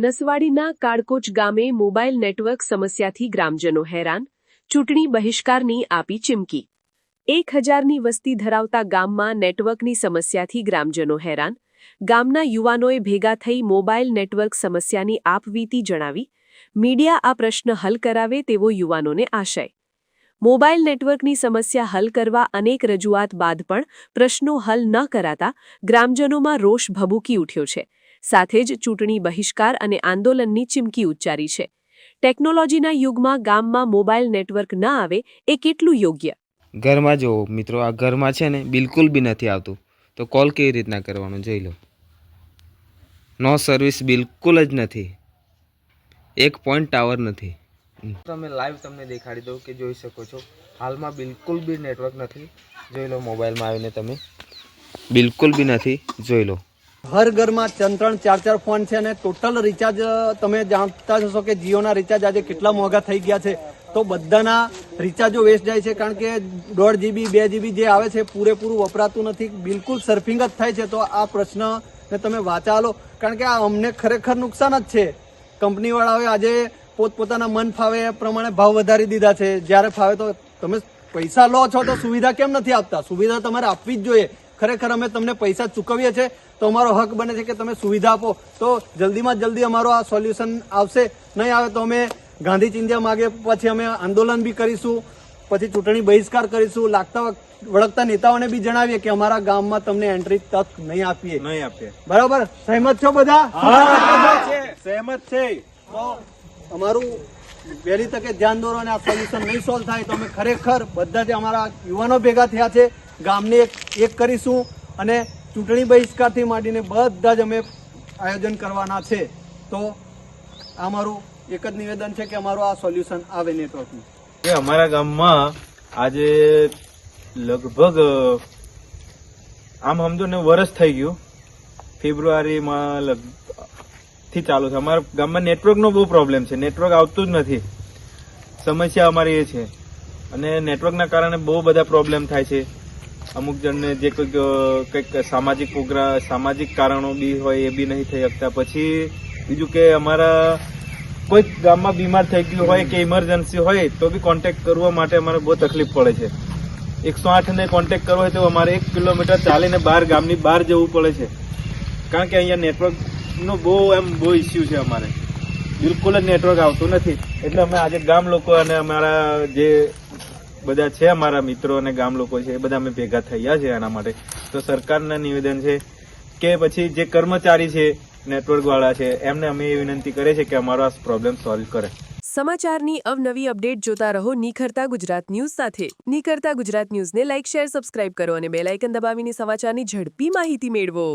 નસવાડીના કાળકોચ ગામે mobile network સમસ્યાથી ગ્રામજનો હેરાન, ચૂંટણી બહિષ્કારની આપી ચીમકી। 1000ની વસ્તી ધરાવતા ગામમાં નેટવર્કની સમસ્યાથી ગ્રામજનો હેરાન, ગામના યુવાનોએ ભેગા થઈ મોબાઈલ નેટવર્ક સમસ્યાની આપવીતી જણાવી, મીડિયા આ પ્રશ્ન હલ કરાવે તેવો યુવાનોને આશય। મોબાઈલ નેટવર્કની સમસ્યા હલ કરવા અનેક રજૂઆત બાદ પણ પ્રશ્નો હલ ન કરાતા ગ્રામજનોમાં રોષ ભભૂકી ઉઠ્યો છે, સાથે જ ચૂંટણી બહિષ્કાર અને આંદોલનની ચીમકી ઉચ્ચારી છે। ટેકનોલોજીના યુગમાં ગામમાં મોબાઈલ નેટવર્ક ન આવે એ કેટલું યોગ્ય? ઘરમાં જો મિત્રો, આ ઘરમાં છે ને બિલકુલ બી નથી આવતું, તો કોલ કેવી રીતના કરવાનો જોઈ લો। નો સર્વિસ બિલકુલ જ નથી, એક પોઈન્ટ ટાવર નથી। તમે લાઈવ તમને દેખાડી દઉં કે જોઈ શકો છો, હાલમાં બિલકુલ બી નેટવર્ક નથી। જોઈ લો, મોબાઈલમાં આવીને તમે બિલકુલ બી નથી, જોઈ લો। હર ઘરમાં 3-4 ફોન છે અને ટોટલ રિચાર્જ તમે જાણતા જ હશો કે જીઓના રિચાર્જ આજે કેટલા મોંઘા થઈ ગયા છે। તો બધાના રિચાર્જો વેસ્ટ જાય છે, કારણ કે 1.5 GB 2 GB જે આવે છે પૂરેપૂરું વપરાતું નથી, બિલકુલ સર્ફિંગ જ થાય છે। તો આ પ્રશ્નને તમે વાંચા લો, કારણ કે આ અમને ખરેખર નુકસાન જ છે। કંપનીવાળાઓએ આજે પોતપોતાના મન ફાવે એ પ્રમાણે ભાવ વધારી દીધા છે। જ્યારે ફાવે તો તમે પૈસા લો છો તો સુવિધા કેમ નથી આપતા? સુવિધા તમારે આપવી જ જોઈએ। ખરેખર અમે તમને પૈસા ચૂકવીએ છીએ તો અમારો હક બને છે કે તમે સુવિધા આપો। તો જલ્દીમાં જલ્દી અમારો આ સોલ્યુશન આવશે, નહીં આવે તો અમે ગાંધી ચિંધ્યા માગે, પછી અમે આંદોલન બી કરીશું, પછી ચૂંટણી બહિષ્કાર કરીશું। લાગતા વળગતા નેતાઓને બી જણાવીએ કે અમારા ગામમાં તમને એન્ટ્રી તક નહીં આપીએ। બરાબર, સહેમત છો બધા? સહેમત છે। તો અમારું વહેલી તકે ધ્યાન દોરો અને આ સોલ્યુશન નહીં સોલ્વ થાય તો અમે ખરેખર બધા જે અમારા યુવાનો ભેગા થયા છે, ગામને એક કરીશું અને ચૂંટણી બહિષ્કારથી માંડીને બધા જ અમે આયોજન કરવાના છે। તો અમારું એક જ નિવેદન છે કે અમારું આ સોલ્યુશન આવે નેટવર્કનું। કે અમારા ગામમાં આજે લગભગ આમ સમજો ને વર્ષ થઈ ગયું, ફેબ્રુઆરીમાં થી ચાલુ છે। અમારા ગામમાં નેટવર્કનો બહુ પ્રોબ્લેમ છે, નેટવર્ક આવતું જ નથી। સમસ્યા અમારી એ છે, અને નેટવર્કના કારણે બહુ બધા પ્રોબ્લેમ થાય છે। અમુક જણને જે કંઈક સામાજિક કારણો બી હોય એ બી નહીં થઈ શકતા। પછી બીજું કે અમારા કોઈ ગામમાં બીમાર થઈ ગયું હોય કે ઇમરજન્સી હોય તો બી કોન્ટેક્ટ કરવા માટે અમારે બહુ તકલીફ પડે છે। 108 ને કોન્ટેક્ટ કરવો હોય તો અમારે 1 કિલોમીટર ચાલીને ગામની બહાર જવું પડે છે, કારણ કે અહીંયા નેટવર્કનો બહુ ઇસ્યુ છે। અમારે બિલકુલ જ નેટવર્ક આવતું નથી। એટલે અમે આજે ગામ લોકો અને અમારા જે બધા છે, અમારા મિત્રો અને ગામ લોકો છે, એ બધા અમે ભેગા થયા છે આના માટે। તો સરકારના નિવેદન છે કે પછી જે કર્મચારી છે નેટવર્ક વાળા છે, એમને અમે એ વિનંતી કરીએ છીએ કે અમારો આ પ્રોબ્લેમ સોલ્વ કરે। સમાચારની અવનવી અપડેટ જોતા રહો નિખરતા ગુજરાત ન્યૂઝ સાથે। નિખરતા ગુજરાત ન્યૂઝને લાઇક, શેર, સબસ્ક્રાઇબ કરો અને બેલ આઇકન દબાવીને સમાચારની ઝડપી માહિતી મેળવો।